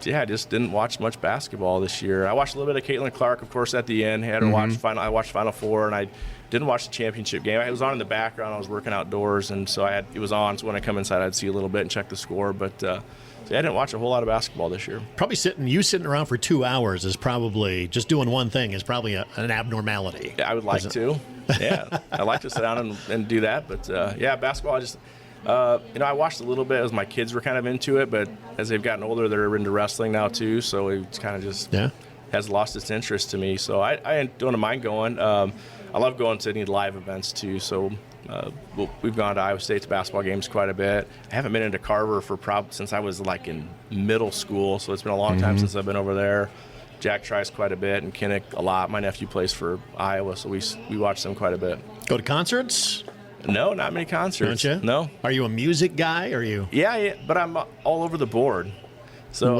I just didn't watch much basketball this year. I watched a little bit of Caitlin Clark, of course, at the end. I watched Final Four, and I didn't watch the championship game. It was on in the background. I was working outdoors, and so it was on. So when I come inside, I'd see a little bit and check the score. But I didn't watch a whole lot of basketball this year. Probably sitting around for 2 hours is probably just doing one thing is probably an abnormality. Yeah, I would like to. Yeah, I like to sit down and do that. But basketball, I just. I watched a little bit as my kids were kind of into it, but as they've gotten older, they're into wrestling now too. So it's kind of just has lost its interest to me. So I don't mind going. I love going to any live events too. So we've gone to Iowa State's basketball games quite a bit. I haven't been into Carver since I was like in middle school. So it's been a long time since I've been over there. Jack tries quite a bit, and Kinnick a lot. My nephew plays for Iowa, so we watch them quite a bit. Go to concerts? No, not many concerts. Don't you? No. Are you a music guy? Or are you? Yeah, but I'm all over the board. So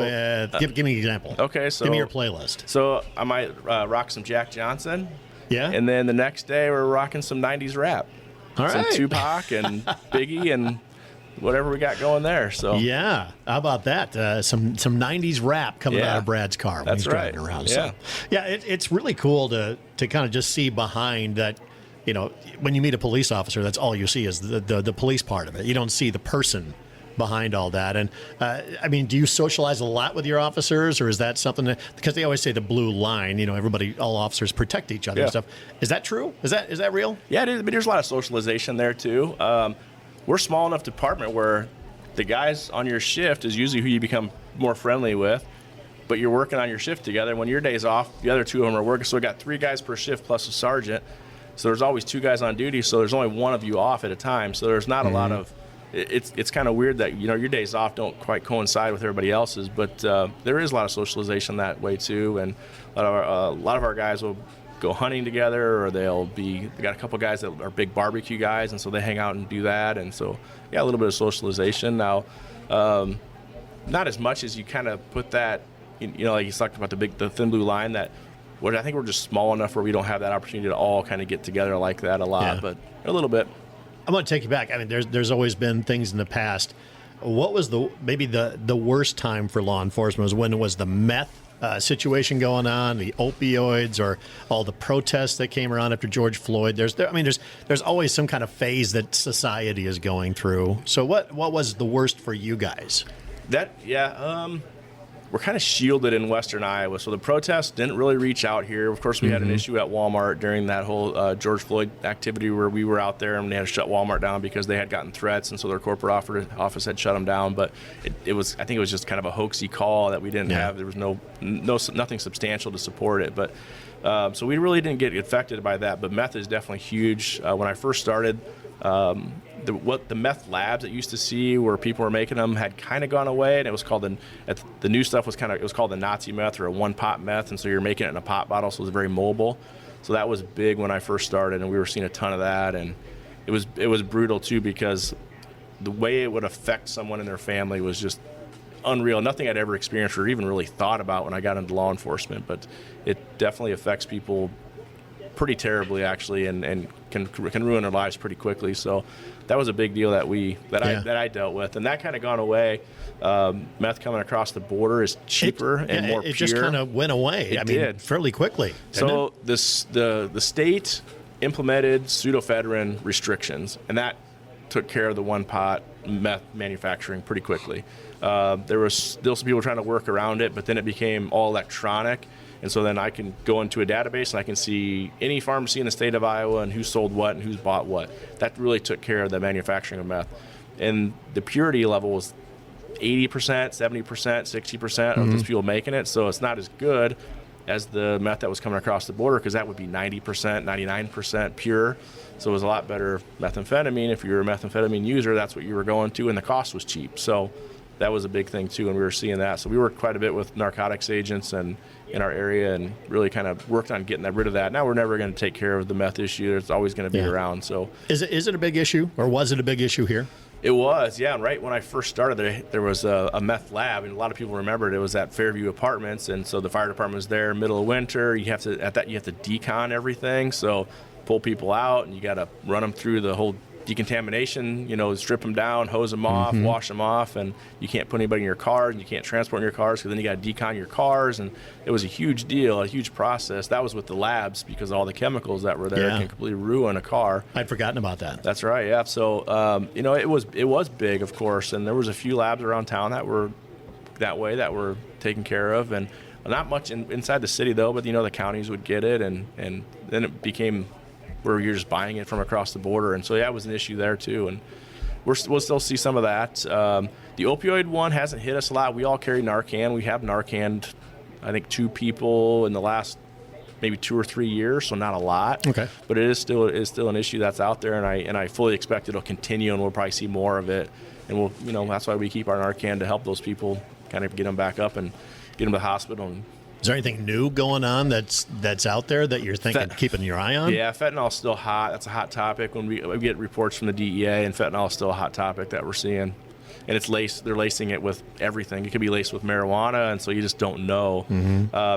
give me an example. Okay, so give me your playlist. So I might rock some Jack Johnson. Yeah. And then the next day we're rocking some 90s rap. All right. Some Tupac and Biggie and whatever we got going there. So yeah, how about that? Some 90s rap coming out of Brad's car when he's driving around. Yeah. So, it's really cool to kind of just see behind that. When you meet a police officer, that's all you see is the police part of it. You don't see the person behind all that. And do you socialize a lot with your officers, or is that something because they always say the blue line, all officers protect each other and stuff. Is that true? Is that real? Yeah, it is, but there's a lot of socialization there too. We're a small enough department where the guys on your shift is usually who you become more friendly with, but you're working on your shift together. When your day's off, the other two of them are working. So we got 3 guys per shift plus a sergeant. So there's always 2 guys on duty, so there's only one of you off at a time. So there's not a lot of it's kind of weird that your days off don't quite coincide with everybody else's, but there is a lot of socialization that way too. And a lot of our guys will go hunting together, or they got a couple guys that are big barbecue guys, and so they hang out and do that. And so a little bit of socialization. Now, not as much as you kind of put that, like you talked about the thin blue line that. I think we're just small enough where we don't have that opportunity to all kind of get together like that a lot, but a little bit. I'm going to take you back. There's always been things in the past. What was maybe the worst time for law enforcement? Was when it was the meth situation going on, the opioids, or all the protests that came around after George Floyd. There's always some kind of phase that society is going through. So what was the worst for you guys? We're kind of shielded in western Iowa, so the protests didn't really reach out here. Of course, we had an issue at Walmart during that whole George Floyd activity where we were out there and they had to shut Walmart down because they had gotten threats, and so their corporate office had shut them down. But I think it was just kind of a hoaxy call that we didn't have. There was nothing substantial to support it. But so we really didn't get affected by that. But meth is definitely huge. When I first started, the meth labs that you used to see where people were making them had kind of gone away, and it was called the new stuff was called the Nazi meth, or a one-pot meth, and so you're making it in a pop bottle, so it was very mobile. So that was big when I first started, and we were seeing a ton of that, and it was brutal too, because the way it would affect someone in their family was just unreal. Nothing I'd ever experienced or even really thought about when I got into law enforcement, but it definitely affects people pretty terribly, actually, and can ruin their lives pretty quickly. So that was a big deal that I dealt with, and that kind of gone away. Meth coming across the border is cheaper and more pure. It just kind of went away. It did fairly quickly. So the state implemented pseudoephedrine restrictions, and that took care of the one-pot meth manufacturing pretty quickly. There was still some people trying to work around it, but then it became all electronic. And so then I can go into a database and I can see any pharmacy in the state of Iowa and who sold what and who's bought what. That really took care of the manufacturing of meth. And the purity level was 80%, 70%, 60% of those people making it. So it's not as good as the meth that was coming across the border, because that would be 90%, 99% pure. So it was a lot better methamphetamine. If you were a methamphetamine user, that's what you were going to, and the cost was cheap. So that was a big thing too, and we were seeing that. So we worked quite a bit with narcotics agents and in our area and really kind of worked on getting rid of that. Now we're never going to take care of the meth issue. It's always going to be around. So is it a big issue, or was it a big issue here? It was, yeah. And right when I first started, there was a meth lab, and a lot of people remembered it was at Fairview Apartments, and so the fire department was there middle of winter. You have to decon everything, so pull people out, and you got to run them through the whole decontamination, strip them down, hose them off, wash them off, and you can't put anybody in your cars, and you can't transport in your cars, because then you got to decon your cars, and it was a huge deal, a huge process. That was with the labs, because all the chemicals that were there can completely ruin a car. I'd forgotten about that. That's right, yeah. So, it was big, of course, and there was a few labs around town that were that way, that were taken care of, and not much inside the city, though, but, the counties would get it, and then it became where you're just buying it from across the border. And so, it was an issue there, too. And we'll still see some of that. The opioid one hasn't hit us a lot. We all carry Narcan. We have Narcaned, I think, 2 people in the last maybe 2 or 3 years, so not a lot. Okay. But it is still an issue that's out there, and I fully expect it'll continue, and we'll probably see more of it. And we'll, that's why we keep our Narcan, to help those people kind of get them back up and get them to the hospital. And is there anything new going on that's out there that you're thinking, keeping your eye on? Yeah, fentanyl's still hot. That's a hot topic. When we get reports from the DEA, and fentanyl's still a hot topic that we're seeing. And it's they're lacing it with everything. It could be laced with marijuana, and so you just don't know.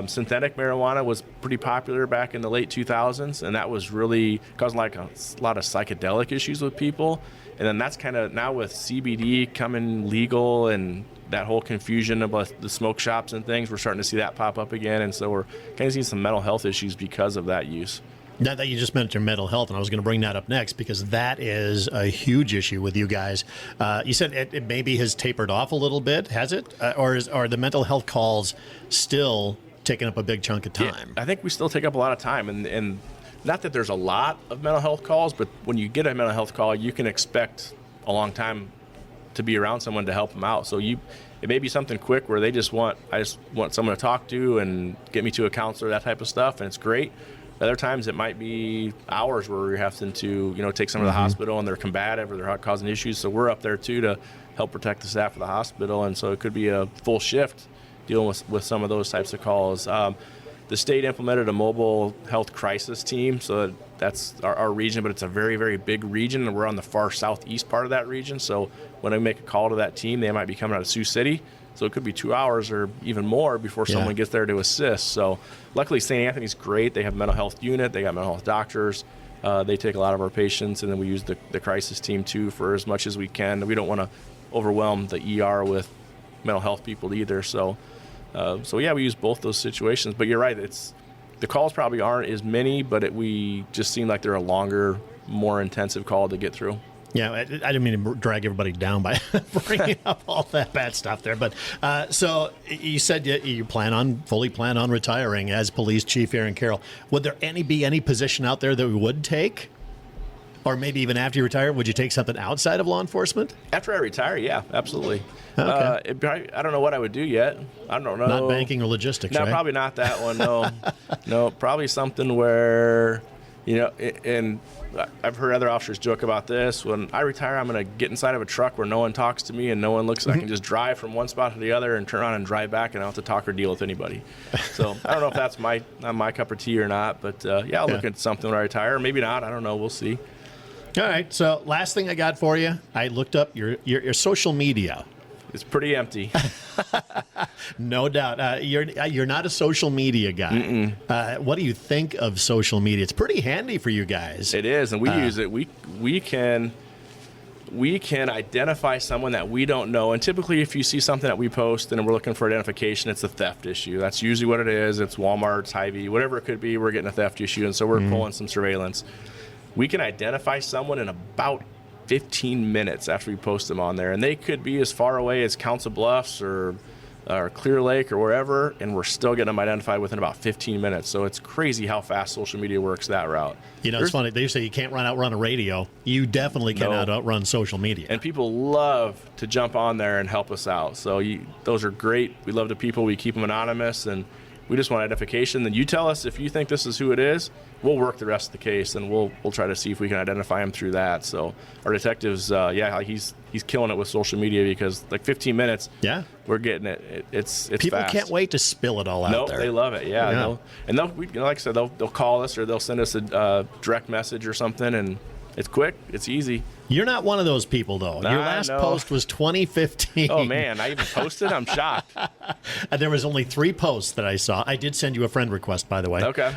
Synthetic marijuana was pretty popular back in the late 2000s, and that was really causing a lot of psychedelic issues with people. And then that's kind of now with CBD coming legal and that whole confusion about the smoke shops and things, we're starting to see that pop up again. And so we're kind of seeing some mental health issues because of that use. Now that you just mentioned mental health, and I was going to bring that up next, because that is a huge issue with you guys. You said it maybe has tapered off a little bit. Has it? Or are the mental health calls still taking up a big chunk of time? Yeah, I think we still take up a lot of time. And not that there's a lot of mental health calls, but when you get a mental health call, you can expect a long time to be around someone to help them out. So it may be something quick where I just want someone to talk to and get me to a counselor, that type of stuff, and it's great. Other times it might be hours where you're having to, take someone to the hospital, and they're combative or they're causing issues. So we're up there too to help protect the staff of the hospital, and so it could be a full shift dealing with some of those types of calls. The state implemented a mobile health crisis team, so that's our region, but it's a very, very big region, and we're on the far southeast part of that region. So when I make a call to that team, they might be coming out of Sioux City, so it could be 2 hours or even more before someone gets there to assist. So luckily, St. Anthony's great. They have a mental health unit. They got mental health doctors. They take a lot of our patients, and then we use the crisis team, too, for as much as we can. We don't want to overwhelm the ER with mental health people either, so we use both those situations. But you're right, the calls probably aren't as many, but we just seem like they're a longer, more intensive call to get through. Yeah, I didn't mean to drag everybody down by bringing up all that bad stuff there. But so you said you fully plan on retiring as police chief here in Carroll. Would there be any position out there that we would take? Or maybe even after you retire, would you take something outside of law enforcement? After I retire, yeah, absolutely. Okay. I don't know what I would do yet. I don't know. Not banking or logistics, no, right? Probably not that one, no. No, probably something where, and I've heard other officers joke about this. When I retire, I'm going to get inside of a truck where no one talks to me and no one looks. I can just drive from one spot to the other and turn around and drive back, and I don't have to talk or deal with anybody. So I don't know if that's not my cup of tea or not, but I'll look at something when I retire. Or maybe not. I don't know. We'll see. All right. So last thing I got for you, I looked up your social media. It's pretty empty. No doubt. You're not a social media guy. What do you think of social media? It's pretty handy for you guys. It is, and we use it. We can identify someone that we don't know. And typically, if you see something that we post and we're looking for identification, it's a theft issue. That's usually what it is. It's Walmart, Hy-Vee, whatever it could be. We're getting a theft issue, and so we're pulling some surveillance. We can identify someone in about 15 minutes after we post them on there, and they could be as far away as Council Bluffs or Clear Lake or wherever, and we're still getting them identified within about 15 minutes. So it's crazy how fast social media works that route. It's funny. They say you can't outrun a radio. You definitely cannot outrun social media. And people love to jump on there and help us out. So those are great. We love the people. We keep them anonymous, and We just want identification. Then you tell us if you think this is who it is. We'll work the rest of the case, and we'll try to see if we can identify him through that. So our detectives, he's killing it with social media because 15 minutes. Yeah, we're getting it. It's people fast. Can't wait to spill it all out there. They love it. Yeah. They'll like I said, they'll call us or they'll send us a direct message or something, and it's quick. It's easy. You're not one of those people, though. Your last post was 2015. Oh, man. I even posted? I'm shocked. There was only 3 posts that I saw. I did send you a friend request, by the way. Okay.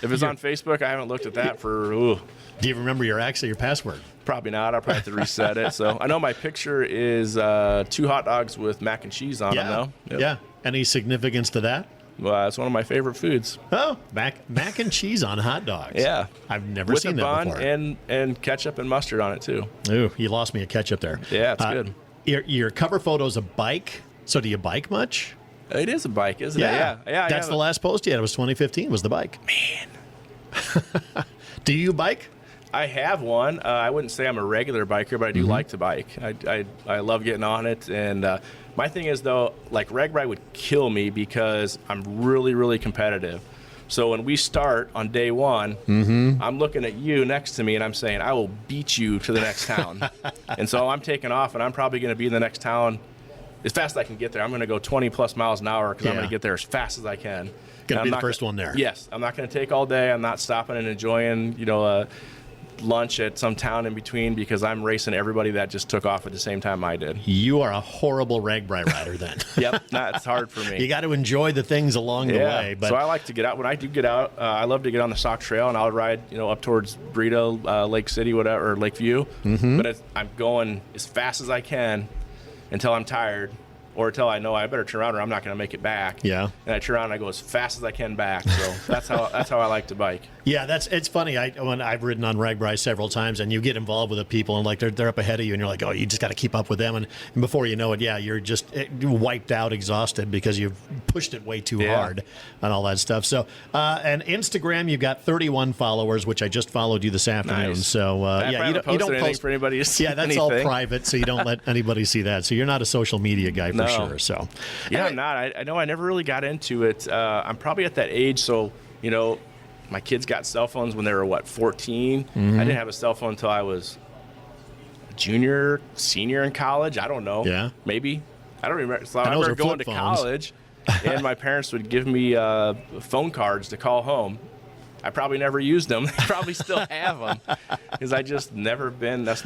If it's on Facebook, I haven't looked at that for, Do you remember your password? Probably not. I'll probably have to reset it. So I know my picture is 2 hot dogs with mac and cheese on them, though. Yep. Yeah. Any significance to that? Well, it's one of my favorite foods. Oh, mac and cheese on hot dogs. Yeah. I've never seen that before. With a bun and ketchup and mustard on it, too. Ooh, you lost me a ketchup there. Yeah, it's good. Your cover photo's a bike. So do you bike much? It is a bike, isn't it? Yeah. That's the last post you had. It was 2015 was the bike. Man. Do you bike? I have one. I wouldn't say I'm a regular biker, but I do like to bike. I love getting on it. And my thing is, though, reg ride would kill me because I'm really, really competitive. So when we start on day one, I'm looking at you next to me, and I'm saying, I will beat you to the next town. And so I'm taking off, and I'm probably going to be in the next town as fast as I can get there. I'm going to go 20-plus miles an hour because I'm going to get there as fast as I can. Going to be the first one there. Yes. I'm not going to take all day. I'm not stopping and enjoying, lunch at some town in between because I'm racing everybody that just took off at the same time I did. You are a horrible RAGBRAI rider then. Yep, it's hard for me. You got to enjoy the things along the way. But so I like to get out. When I do get out, I love to get on the Sauk Trail, and I'll ride up towards Burrito, Lake City, whatever, or Lakeview. But I'm going as fast as I can until I'm tired. Or until I know I better turn around or I'm not going to make it back. Yeah. And I turn around and I go as fast as I can back. So that's how I like to bike. Yeah, it's funny. When I've ridden on RAGBRAI several times, and you get involved with the people, and they're up ahead of you, and you're like, oh, you just got to keep up with them, and before you know it, you're just wiped out, exhausted because you've pushed it way too hard and all that stuff. So, and Instagram, you've got 31 followers, which I just followed you this afternoon. Nice. So, you don't post for anybody to see. Yeah, that's all private, so you don't let anybody see that. So you're not a social media guy for sure. So, I'm not. I know I never really got into it. I'm probably at that age, so my kids got cell phones when they were 14. I didn't have a cell phone until I was junior, senior in college. I don't know. Yeah, maybe. I don't remember. So I remember going to college, and my parents would give me phone cards to call home. I probably never used them. They probably still have them because I just never been. Not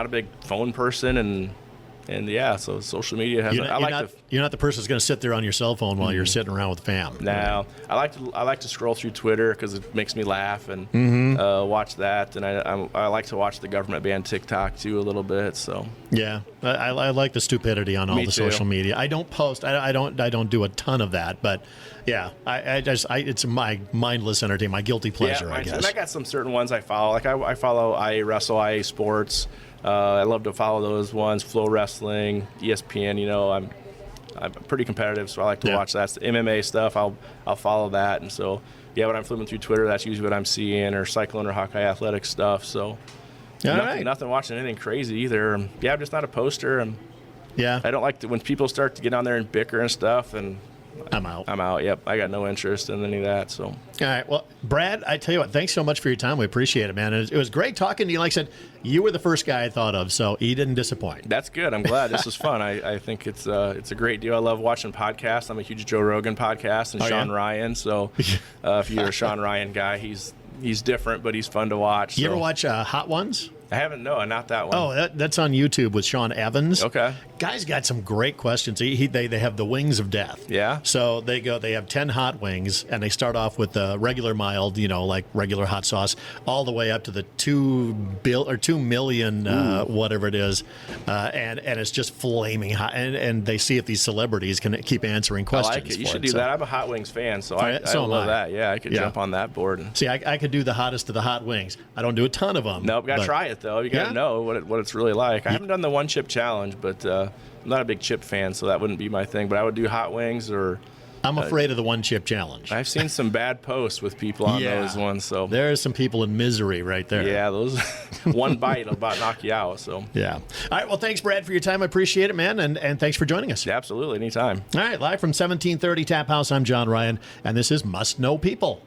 a big phone person, and so social media has. You're not the person who's going to sit there on your cell phone while you're sitting around with the fam. No, I like to scroll through Twitter because it makes me laugh and watch that, and I like to watch the government ban TikTok too a little bit. So yeah, I like the stupidity on all the social media. I don't post. I don't do a ton of that, but yeah, it's my mindless entertainment, my guilty pleasure. I guess. And I got some certain ones I follow. Like I follow IA Wrestle, IA Sports. I love to follow those ones. Flow Wrestling, ESPN. I'm pretty competitive, so I like to watch that. The MMA stuff, I'll follow that. And so, when I'm flipping through Twitter, that's usually what I'm seeing, or cycling or Hawkeye Athletics stuff. So, nothing watching anything crazy either. I'm just not a poster. I don't like when people start to get on there and bicker and stuff. And I'm out. Yep. I got no interest in any of that. So. All right. Well, Brad, I tell you what, thanks so much for your time. We appreciate it, man. It was great talking to you. Like I said, you were the first guy I thought of, so you didn't disappoint. That's good. I'm glad. This was fun. I think it's a great deal. I love watching podcasts. I'm a huge Joe Rogan podcast and Sean Ryan. So if you're a Sean Ryan guy, he's different, but he's fun to watch. You ever watch Hot Ones? I haven't. No, not that one. Oh, that's on YouTube with Sean Evans. Okay. Guy's got some great questions. They have the wings of death. Yeah. So they have 10 hot wings, and they start off with the regular mild, like regular hot sauce, all the way up to the 2 million, whatever it is, and it's just flaming hot. And they see if these celebrities can keep answering questions. I like it. You should do that. I'm a Hot Wings fan, so I love that. Yeah, I could jump on that board. See, I could do the hottest of the hot wings. I don't do a ton of them. Nope, got to try it, though. You got to know what it's really like. I haven't done the one chip challenge, but I'm not a big chip fan, so that wouldn't be my thing. But I would do hot wings or I'm afraid of the one chip challenge. I've seen some bad posts with people on those ones. So there are some people in misery right there. Yeah, those one bite will about knock you out. So yeah. All right. Well, thanks, Brad, for your time. I appreciate it, man, and thanks for joining us. Yeah, absolutely, anytime. All right. Live from 1730 Tap House. I'm John Ryan, and this is Must Know People.